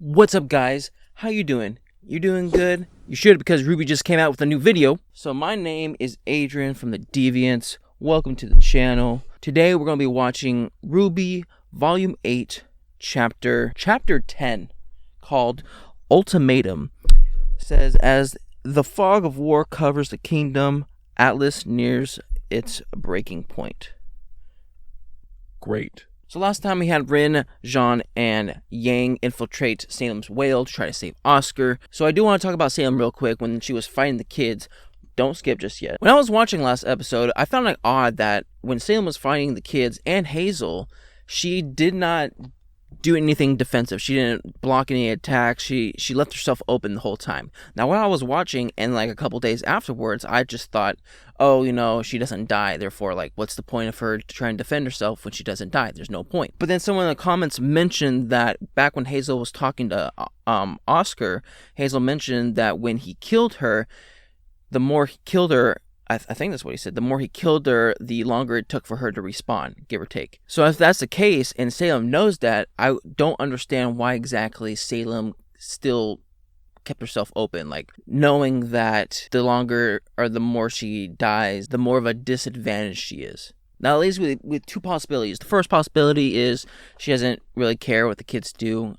What's up, guys? How you doing? You doing good? You should, because RWBY just came out with a new video. So my name is Adrian from the Deviants. Welcome to the channel. Today we're going to be watching RWBY Volume 8, Chapter 10, called Ultimatum. It says, as the fog of war covers the kingdom, Atlas nears its breaking point. Great. So last time we had Rin, Jean, and Yang infiltrate Salem's whale to try to save Oscar. So I do want to talk about Salem real quick when she was fighting the kids. Don't skip just yet. When I was watching last episode, I found it odd that when Salem was fighting the kids and Hazel, she did not do anything defensive. She didn't block any attacks. She left herself open the whole time. Now, while I was watching, and like a couple days afterwards, I just thought, oh, she doesn't die. Therefore, like, what's the point of her to try and defend herself when she doesn't die? There's no point. But then someone in the comments mentioned that back when Hazel was talking to Oscar, Hazel mentioned that when he killed her, the more he killed her, I think that's what he said. The more he killed her, the longer it took for her to respawn, give or take. So if that's the case, and Salem knows that, I don't understand why exactly Salem still kept herself open. Like, knowing that the longer or the more she dies, the more of a disadvantage she is. Now, it leaves with two possibilities. The first possibility is she doesn't really care what the kids do.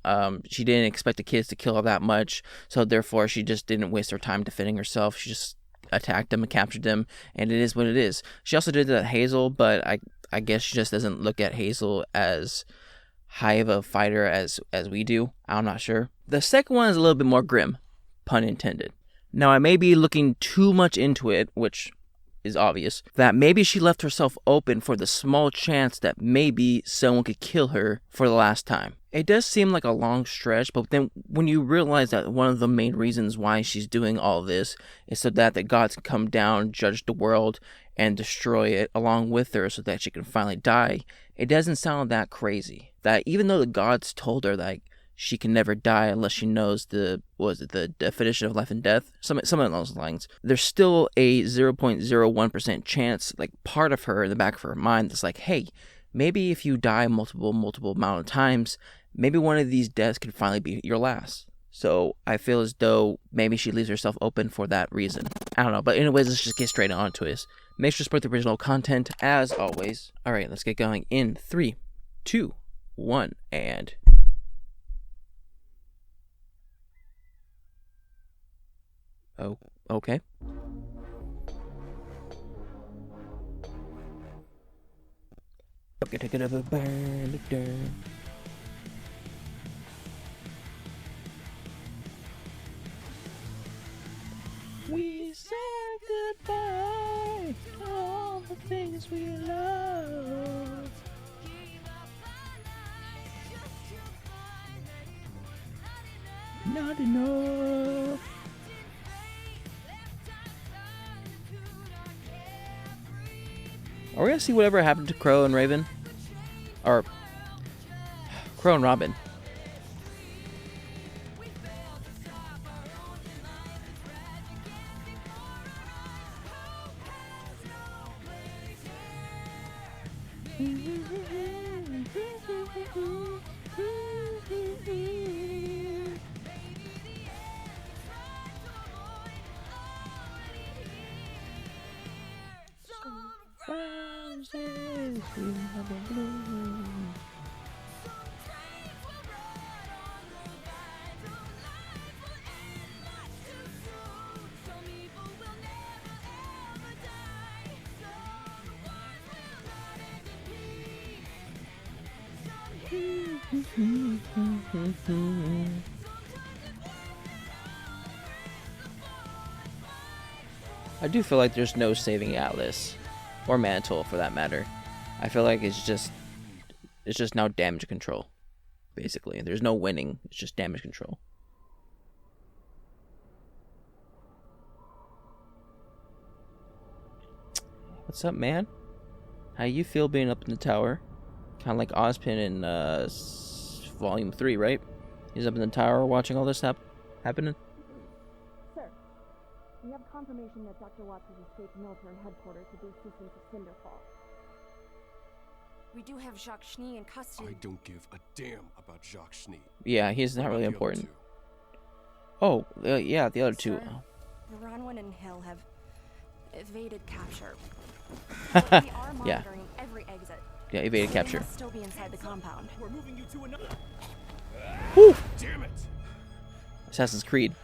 She didn't expect the kids to kill her that much, so therefore she just didn't waste her time defending herself. She just attacked them and captured them, and it is what it is. She also did that to Hazel, but I guess she just doesn't look at Hazel as high of a fighter as we do. I'm not sure. The second one is a little bit more grim, pun intended. Now, I may be looking too much into it, which is obvious, that maybe she left herself open for the small chance that maybe someone could kill her for the last time. It does seem like a long stretch, but then when you realize that one of the main reasons why she's doing all this is so that the gods can come down, judge the world, and destroy it along with her so that she can finally die, it doesn't sound that crazy. That even though the gods told her that she can never die unless she knows the definition of life and death, some of those lines, there's still a 0.01% chance, like part of her in the back of her mind that's like, hey, maybe if you die multiple amount of times, maybe one of these deaths could finally be your last. So I feel as though maybe she leaves herself open for that reason. I don't know, but anyways, let's just get straight on to it. Make sure to support the original content as always. All right, let's get going in 3, 2, 1, and... Oh, okay. We said goodbye to all the things we love. Not enough. Are we gonna see whatever happened to Crow and Raven? Or Crow and Robin? I do feel like there's no saving Atlas, or Mantle for that matter. I feel like it's just now damage control, basically. There's no winning, it's just damage control. What's up, man? How you feel being up in the tower? Kind of like Ozpin in Volume 3, right? He's up in the tower watching all this happening. Sir, we have confirmation that Dr. Watts has escaped military headquarters with the assistance of Cinderfall. We do have Jacques Schnee in custody. I don't give a damn about Jacques Schnee. Yeah, he's not What really about the other important. two? Oh, yeah, the other two. Sir, Bronwyn and Hill have evaded capture. But we are Yeah. monitoring every exit. Yeah, evaded They capture. must still be inside the compound. We're moving you to another. Woo! Damn it! Assassin's Creed.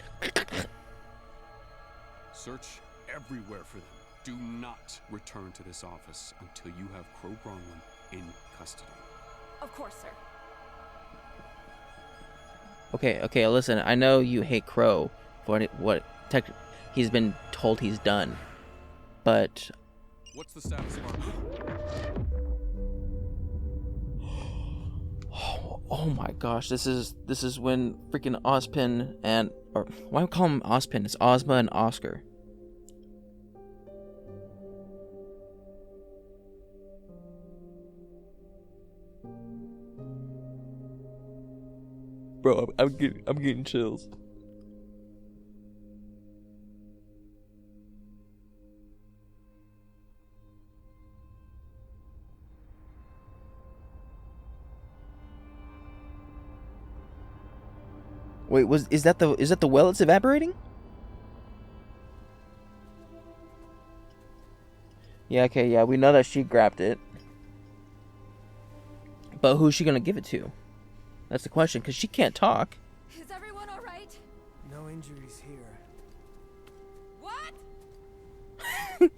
Search everywhere for them. Do not return to this office until you have Crow Bronwyn in custody. Of course, sir. Okay, listen, I know you hate Crow for what he's been told he's done. But What's the status of our... oh my gosh, this is when freaking Ozpin and or why do I call him Ozpin? It's Ozma and Oscar. Bro, I'm getting chills. Wait, is that the well that's evaporating? Yeah, okay, yeah, we know that she grabbed it. But who's she gonna give it to? That's the question, because she can't talk. Is everyone all right? No injuries here. What?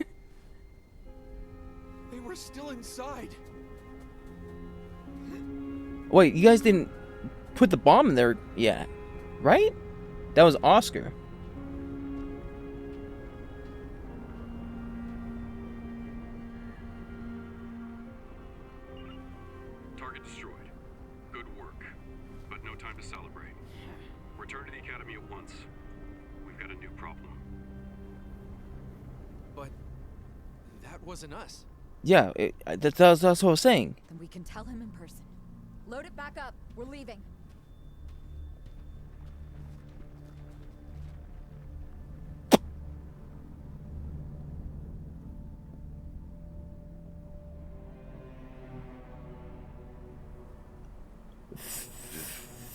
They were still inside. Wait, you guys didn't put the bomb in there yet, right? That was Oscar. Target destroyed. Good work. But no time to celebrate. Return to the academy at once. We've got a new problem. But that wasn't us. Yeah, that's what I was saying. Then we can tell him in person. Load it back up. We're leaving.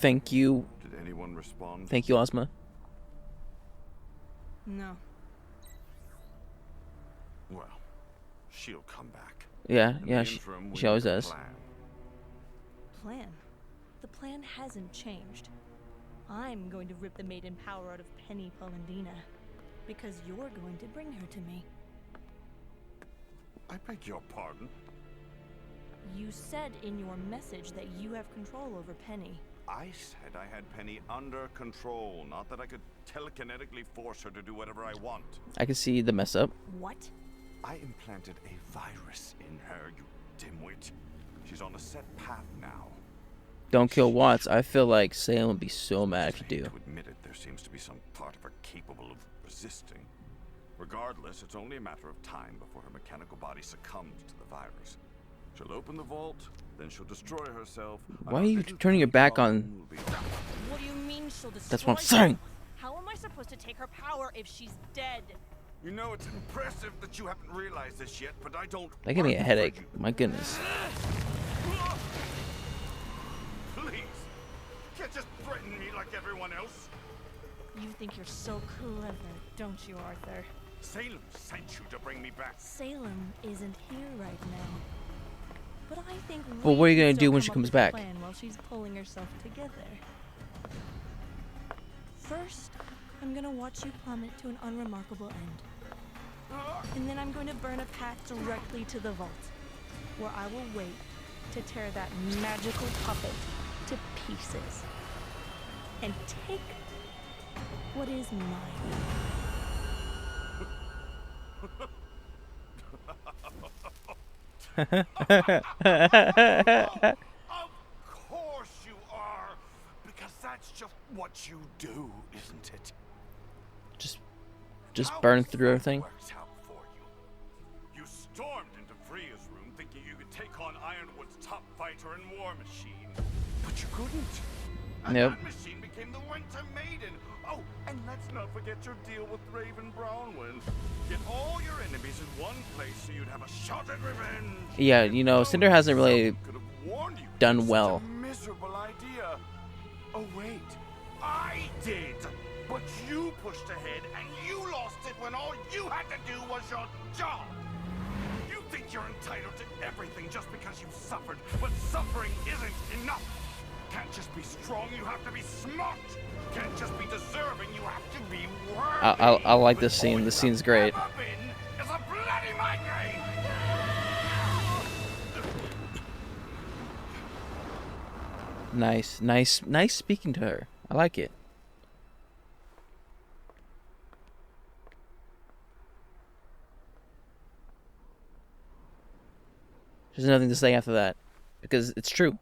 Thank you. Did anyone respond? Thank you, Ozma. No. Well, she'll come back. Yeah, In yeah, the she interim, we always need a does. plan. Plan? The plan hasn't changed. I'm going to rip the maiden power out of Penny Polendina. Because you're going to bring her to me. I beg your pardon? You said in your message that you have control over Penny. I said I had Penny under control, not that I could telekinetically force her to do whatever I want. I can see the mess up. What? I implanted a virus in her, you dimwit. She's on a set path now. Don't kill Watts. I feel like Salem would be so mad if you I hate do. to admit it, there seems to be some part of her capable of resisting. Regardless, it's only a matter of time before her mechanical body succumbs to the virus. She'll open the vault, then she'll destroy herself. Why are you turning your back on? What do you mean she'll destroy That's what I'm you? saying. How am I supposed to take her power if she's dead? You know, it's impressive that you haven't realized this yet, but I don't. That gave me a work for headache. you. My goodness. Please, you can't just threaten me like everyone else. You think you're so clever, don't you, Arthur? Salem sent you to bring me back. Salem isn't here right now. But I think Well, what are you we gonna can do still when she come comes up with a back? plan while she's pulling herself together. First, I'm gonna watch you plummet to an unremarkable end. And then I'm going to burn a path directly to the vault, where I will wait to tear that magical puppet to pieces. And take what is mine. Of course you are, because that's just what you do, isn't it? Just How burn this through everything. Works out for you. You stormed into Freya's room thinking you could take on Ironwood's top fighter and War Machine, but you couldn't. And Nope. that machine became the Winter Maiden. Oh, and And let's not forget your deal with Raven Brownwind. Get all your enemies in one place so you'd have a shot at revenge. Yeah, you know, Cinder hasn't really Someone could have warned you. done It's well. such a miserable idea. Oh wait, I did. But you pushed ahead and you lost it when all you had to do was your job. You think you're entitled to everything just because you've suffered, but suffering isn't enough. Can't just be strong, you have to be smart. Can't just be deserving, you have to be worthy. I like this scene. This scene's great. Ever been is a bloody migraine. Nice speaking to her. I like it. There's nothing to say after that, because it's true.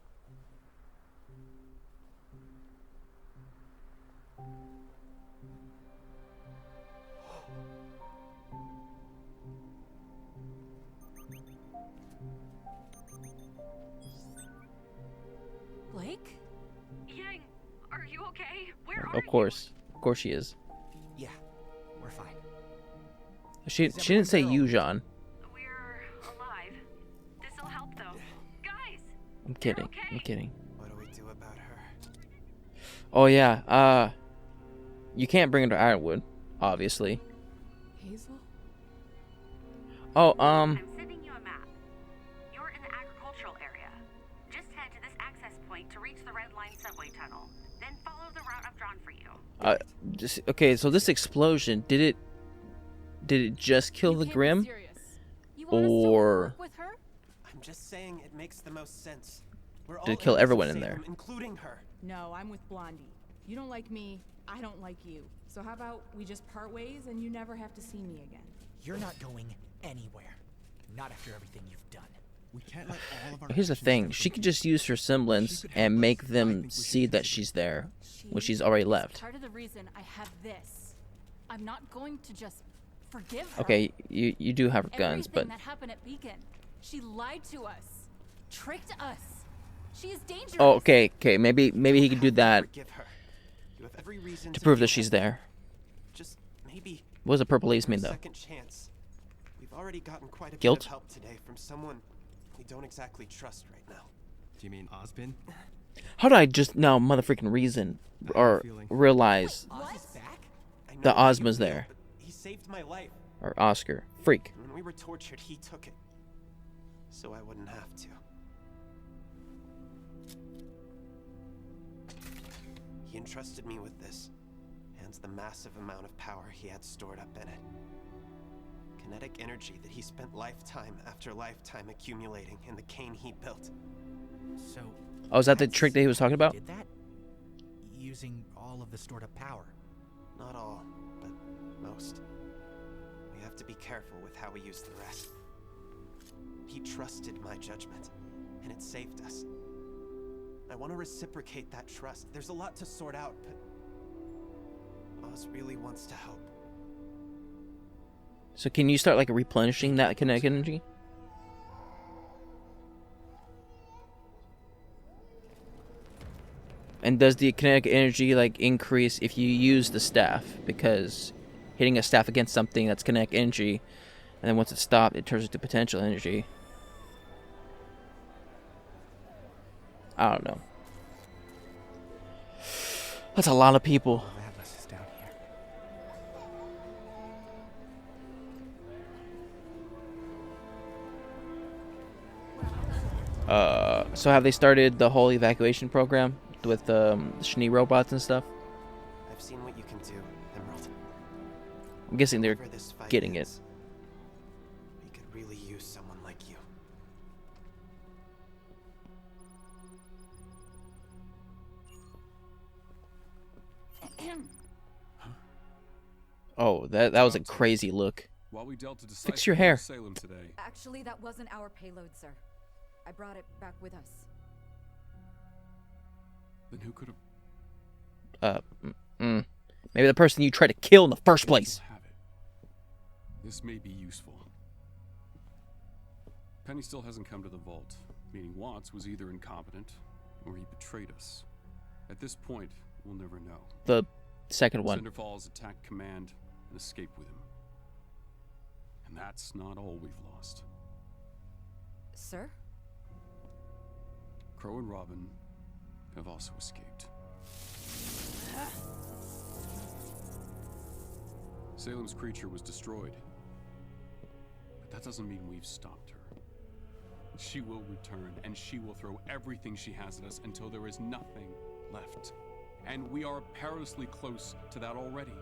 Blake? Yang, are you okay? Where are Of course she is. Yeah, we're fine. She didn't say you, Jean. We're alive. This'll help though. Guys! I'm kidding. okay. I'm kidding. What do we do about her? Oh yeah. You can't bring her to Ironwood, obviously. Hazel? Oh, I'm sending you a map. You're in the agricultural area. Just head to this access point to reach the Red Line subway tunnel. Then follow the route I've drawn for you. okay. So this explosion, did it just kill You the can't be Grim, serious. You want us to or work with her? I'm just saying it makes the most sense. We're all did it kill enemies of everyone in Salem, there? including her. No, I'm with Blondie. You don't like me, I don't like you. So how about we just part ways and you never have to see me again? You're not going anywhere. Not after everything you've done. We can't let all of our Here's the actions thing: stem she from could guilt. just use her semblance and make them see that she's there when she's already left. Part of the reason I have this. I'm not going to just forgive her. Okay, you do have her guns, but Everything that happened at Beacon, she lied to us, tricked us. She is dangerous. oh, okay. Maybe he could do that Forgive her. You have every reason to prove be that she's there. Just maybe What does a purple lace for a mean, though? second chance. We've already gotten quite a Guilt? bit of help today from someone we don't exactly trust right now. Do you mean Ozpin? How did I just now motherfucking reason or realize Oz is back? I know the how you Ozma's feel, there, but he saved my life. or Oscar? Freak. When we were tortured, he took it. So I wouldn't have to. He entrusted me with this, and the massive amount of power he had stored up in it. Kinetic energy that he spent lifetime after lifetime accumulating in the cane he built. So. Oh, is that the that's trick that he was talking about? Did that? Using all of the stored up power. Not all, but most. We have to be careful with how we use the rest. He trusted my judgment, and it saved us. I want to reciprocate that trust. There's a lot to sort out, but Oz really wants to help. So can you start like replenishing that kinetic energy? And does the kinetic energy like increase if you use the staff? Because hitting a staff against something that's kinetic energy, and then once it's stopped, it turns into potential energy. I don't know. That's a lot of people. Atlas is down here. So have they started the whole evacuation program with the Shni robots and stuff? I've seen what you can do, Emerald. I'm guessing they're Whatever this fight getting it. is, we could really use someone like you. Oh, that was a crazy look. While we dealt to Fix your hair. Salem today, Actually, that wasn't our payload, sir. I brought it back with us. then who could have Maybe the person you tried to kill in the first place. have it? This may be useful. Penny still hasn't come to the vault, meaning Watts was either incompetent or he betrayed us. At this point, we'll never know. The second one. Cinder Falls attacked command and escaped with him. And that's not all we've lost. Sir? Crow and Robin have also escaped. Salem's creature was destroyed. But that doesn't mean we've stopped her. She will return, and she will throw everything she has at us until there is nothing left. And we are perilously close to that already.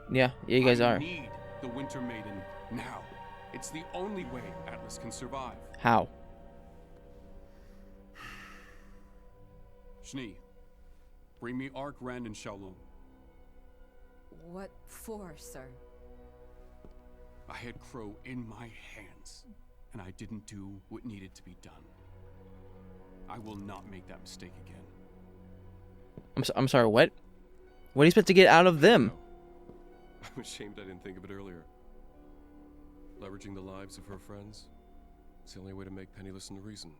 Yeah, you guys I are. need the Winter Maiden now. It's the only way Atlas can survive. How? Schnee, bring me Ark, Rand, and Shaolong. What for, sir? I had Crow in my hands, and I didn't do what needed to be done. I will not make that mistake again. I'm sorry, what? What do you expect to get out of them? I'm ashamed I didn't think of it earlier. Leveraging the lives of her friends, it's the only way to make Penny listen to reason.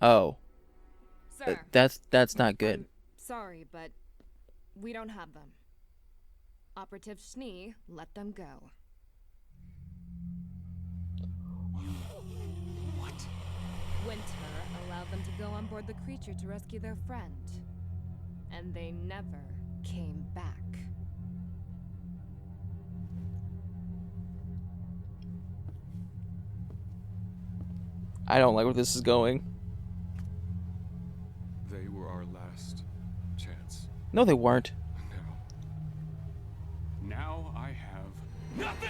Oh. Sir. That's not good. I'm sorry, but we don't have them. Operative Schnee let them go. What? Winter allowed them to go on board the creature to rescue their friend. And they never came back. I don't like where this is going. They were our last chance. No, they weren't. Now I have nothing!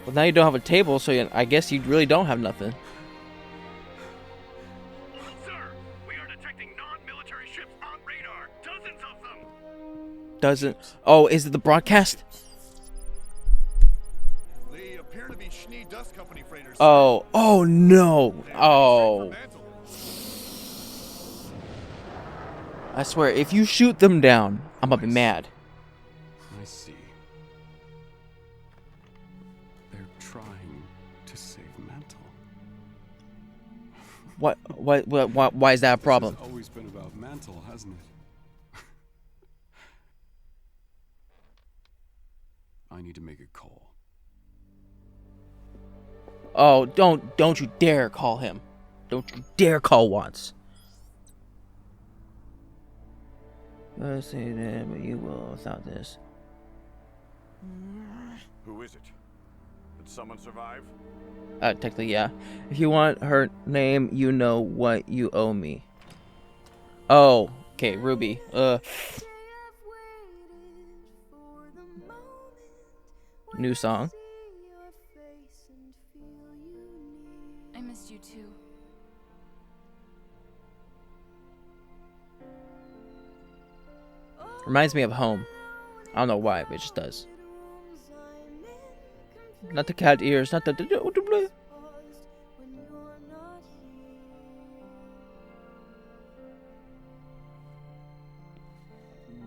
Well, now you don't have a table, so I guess you really don't have nothing. Sir, we are detecting non-military ships on radar. Dozens of them. Doesn't. Oh, is it the broadcast? They appear to be Schnee Dust Company freighters. Oh. Oh no. Oh. I swear, if you shoot them down, I'm gonna be mad. I see. They're trying to save Mantle. Why is that a problem? This has always been about Mantle, hasn't it? I need to make a call. Oh, don't you dare call him. Don't you dare call Watts. Let's say that, but you will without this. Who is it? Did someone survive? Technically, yeah. If you want her name, you know what you owe me. Oh, okay, Ruby. New song. I missed you too. Reminds me of home. I don't know why, but it just does. Not the cat ears, not the.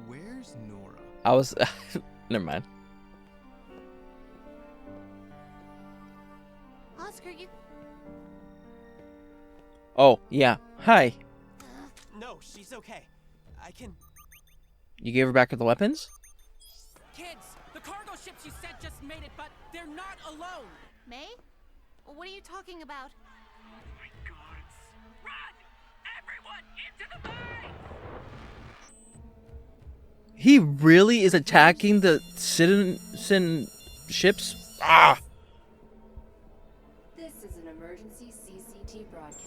Where's Nora? I was. Never mind. Oscar, you. Oh, yeah. Hi. No, she's okay. I can. You gave her back the weapons? Kids, the cargo ships you sent just made it, but they're not alone. May? What are you talking about? Oh my gods. Run! Everyone into the mine! He really is attacking the citizen ships? Ah! This is an emergency CCT broadcast.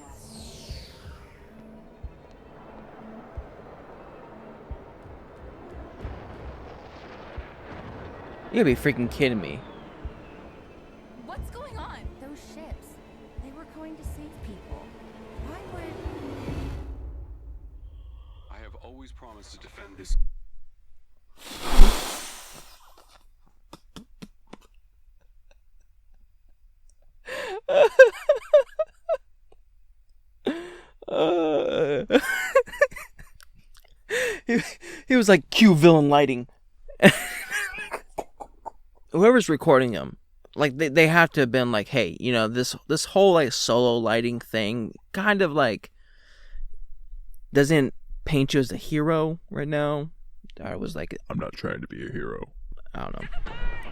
You gotta be freaking kidding me. What's going on? Those ships. They were going to save people. Why would. I have always promised to defend this. He was like cue villain lighting. Whoever's recording him, like they have to have been like, hey, you know, this whole like solo lighting thing kind of like doesn't paint you as a hero right now. I was like, I'm not trying to be a hero. I don't know.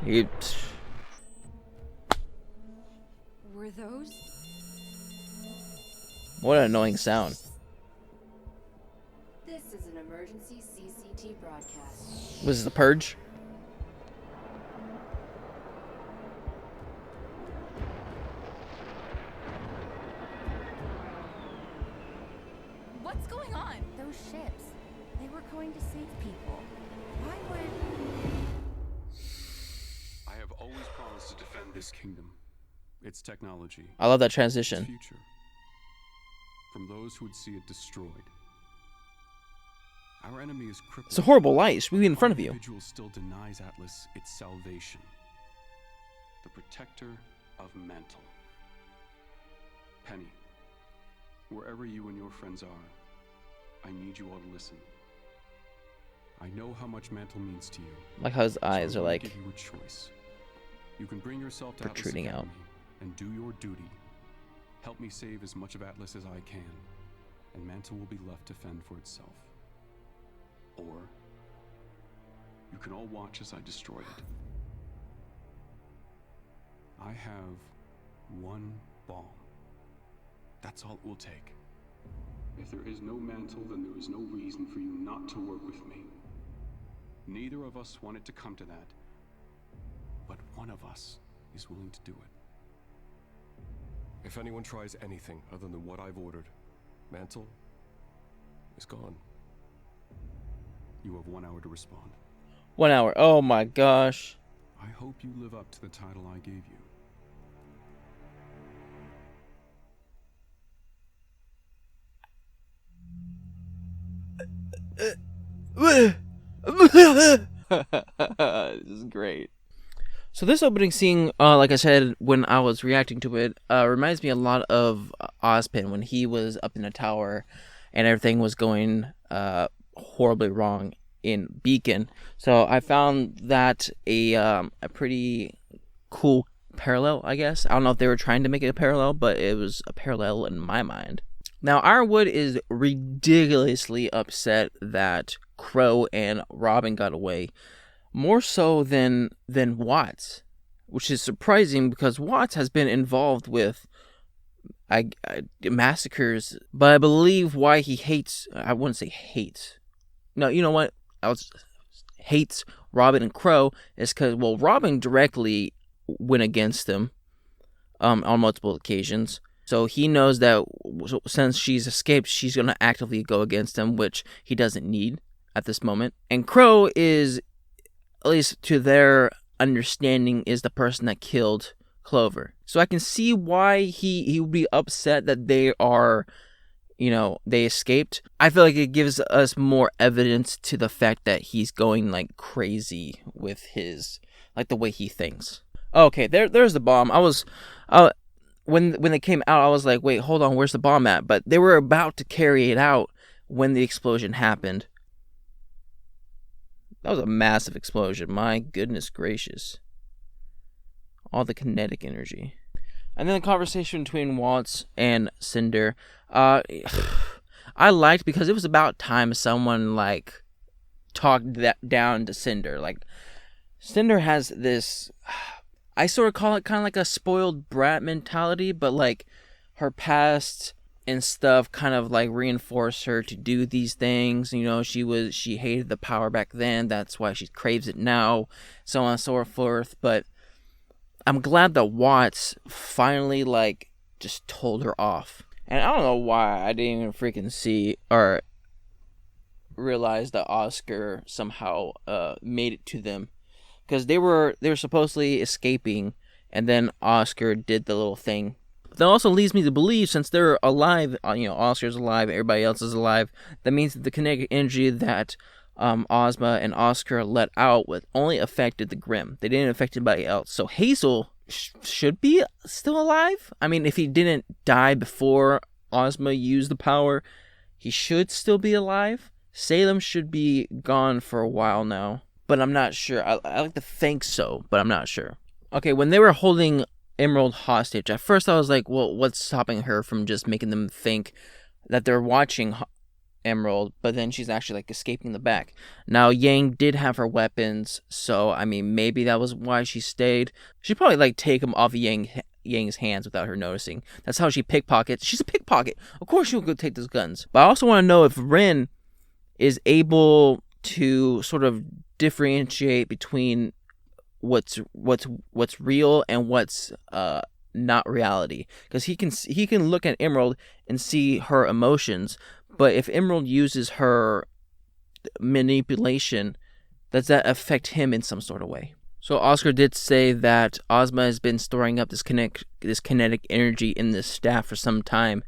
He, Were those? what an annoying sound. This is an emergency CCT broadcast. Was this the Purge? What's going on? Those ships. They were going to save people. Why would... I have always promised to defend this kingdom, its technology, I love that its transition. future, from those who would see it destroyed. Our enemy is crippled. It's a horrible light. It should be in front of you. Individual still denies Atlas its salvation. The protector of Mantle. Penny, wherever you and your friends are, I need you all to listen. I know how much Mantle means to you. Like how his so eyes I'm are gonna like give you a choice. You can bring yourself to protruding Atlas out. Academy and do your duty. Help me save as much of Atlas as I can, and Mantle will be left to fend for itself. Or you can all watch as I destroy it. I have one bomb. That's all it will take. If there is no Mantle, then there is no reason for you not to work with me. Neither of us want it to come to that, but one of us is willing to do it. If anyone tries anything other than what I've ordered, Mantle is gone. You have 1 hour to respond. 1 hour. Oh my gosh. I hope you live up to the title I gave you. This is great. So this opening scene, like I said when I was reacting to it, reminds me a lot of Ozpin when he was up in the tower and everything was going horribly wrong in Beacon. So I found that a pretty cool parallel, I guess. I don't know if they were trying to make it a parallel, but it was a parallel in my mind. Now, Ironwood is ridiculously upset that Crow and Robin got away, more so than Watts, which is surprising because Watts has been involved with massacres, but I believe why he hates, I wouldn't say hates, no, you know what, hates Robin and Crow is because, well, Robin directly went against him on multiple occasions. So he knows that since she's escaped, she's going to actively go against him, which he doesn't need at this moment. And Crow is, at least to their understanding, is the person that killed Clover. So I can see why he would be upset that they are, they escaped. I feel like it gives us more evidence to the fact that he's going like crazy with his, like the way he thinks. Okay, there's the bomb. When they came out, I was like, wait, hold on, where's the bomb at? But they were about to carry it out when the explosion happened. That was a massive explosion. My goodness gracious. All the kinetic energy. And then the conversation between Watts and Cinder. I liked because it was about time someone, talked that down to Cinder. Cinder has this... I sort of call it kind of like a spoiled brat mentality, but her past and stuff kind of reinforced her to do these things. She hated the power back then. That's why she craves it now, so on and so forth. But I'm glad that Watts finally just told her off. And I don't know why I didn't even freaking see or realize that Oscar somehow made it to them. Because they were supposedly escaping, and then Oscar did the little thing. That also leads me to believe, since they're alive, Oscar's alive, everybody else is alive, that means that the kinetic energy that Ozma and Oscar let out only affected the Grimm. They didn't affect anybody else. So Hazel should be still alive. I mean, if he didn't die before Ozma used the power, he should still be alive. Salem should be gone for a while now. But I'm not sure. I like to think so, but I'm not sure. Okay, when they were holding Emerald hostage, at first I was like, well, what's stopping her from just making them think that they're watching Emerald, but then she's actually like escaping the back. Now Yang did have her weapons, so I mean maybe that was why she stayed. She probably like take them off Yang's hands without her noticing. That's how she pickpockets. She's a pickpocket. Of course she'll go take those guns. But I also want to know if Rin is able to sort of differentiate between what's real and what's not reality, because he can look at Emerald and see her emotions, but if Emerald uses her manipulation, does that affect him in some sort of way? So Oscar did say that Ozma has been storing up this kinetic energy in this staff for some time,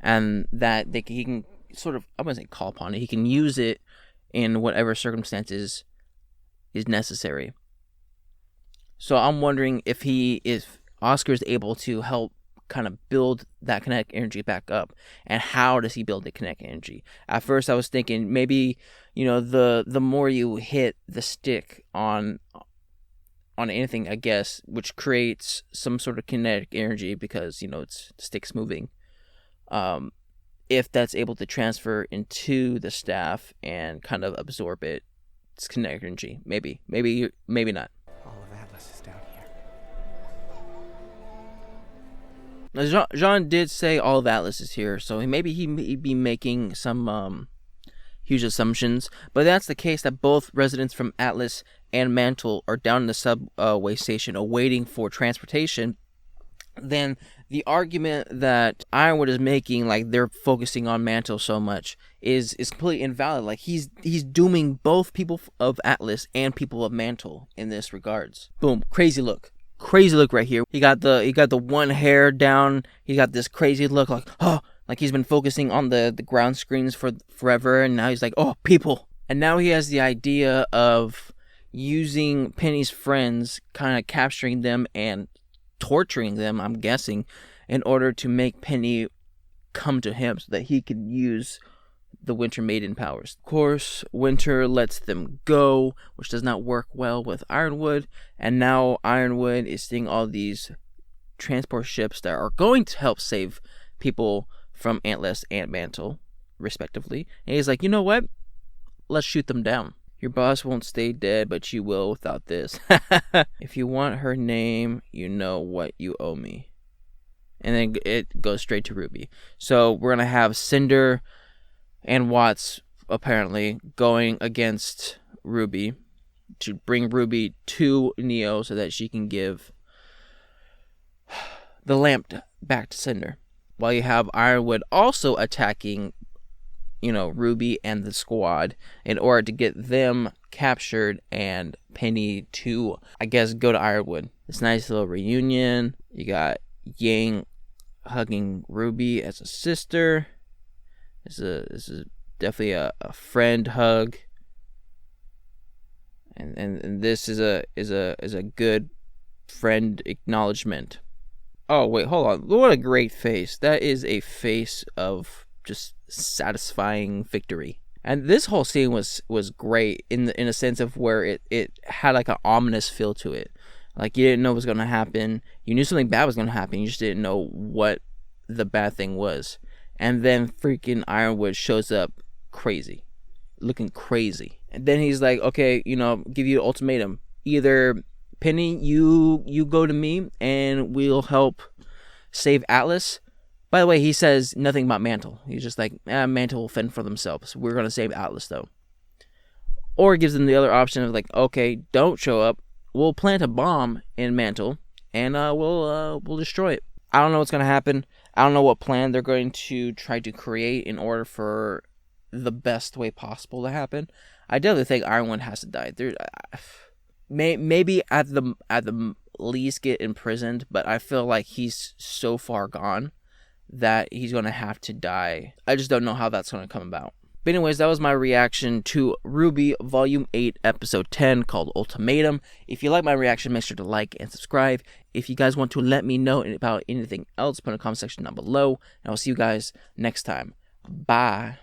and that he can sort of, I wouldn't say call upon it, he can use it in whatever circumstances is necessary. So I'm wondering if Oscar is able to help kind of build that kinetic energy back up, and how does he build the kinetic energy? At first I was thinking maybe, the more you hit the stick on anything, I guess, which creates some sort of kinetic energy because, the stick's moving. If that's able to transfer into the staff and kind of absorb it's kinetic energy. Maybe not. All of Atlas is down here. Now, Jean did say all of Atlas is here, so maybe he'd be making some huge assumptions. But that's the case that both residents from Atlas and Mantle are down in the subway station awaiting for transportation. Then the argument that Ironwood is making, like they're focusing on Mantle so much, is completely invalid. Like he's dooming both people of Atlas and people of Mantle in this regards. Boom, crazy look right here. He got the one hair down. He got this crazy look, like he's been focusing on the ground screens for forever, and now he's like, oh, people. And now he has the idea of using Penny's friends, kind of capturing them and torturing them, I'm guessing, in order to make Penny come to him so that he can use the Winter Maiden powers. Of course, Winter lets them go, which does not work well with Ironwood, and now Ironwood is seeing all these transport ships that are going to help save people from Atlas and Mantle, respectively, and he's like, you know what? Let's shoot them down. Your boss won't stay dead, but you will without this. If you want her name, you know what you owe me. And then it goes straight to RWBY. So we're going to have Cinder and Watts, apparently, going against RWBY to bring RWBY to Neo so that she can give the lamp back to Cinder. While you have Ironwood also attacking RWBY and the squad in order to get them captured and Penny to, I guess, go to Ironwood. This nice little reunion. You got Yang hugging RWBY as a sister. This is definitely a friend hug. And this is a good friend acknowledgement. Oh wait, hold on. What a great face. That is a face of just satisfying victory. And this whole scene was great in a sense of where it had like an ominous feel to it. Like you didn't know what was going to happen. You knew something bad was going to happen. You just didn't know what the bad thing was. And then freaking Ironwood shows up crazy. Looking crazy. And then he's like, okay, give you an ultimatum. Either Penny, you go to me and we'll help save Atlas. By the way, he says nothing about Mantle. He's just like, Mantle will fend for themselves. We're going to save Atlas, though. Or gives them the other option of like, okay, don't show up. We'll plant a bomb in Mantle, and we'll destroy it. I don't know what's going to happen. I don't know what plan they're going to try to create in order for the best way possible to happen. I definitely think Ironwood has to die. Maybe at the least get imprisoned, but I feel like he's so far gone that he's going to have to die. I just don't know how that's going to come about. But anyways, that was my reaction to RWBY Volume 8, Episode 10, called Ultimatum. If you like my reaction, make sure to like and subscribe. If you guys want to let me know about anything else, put in the comment section down below. And I'll see you guys next time. Bye.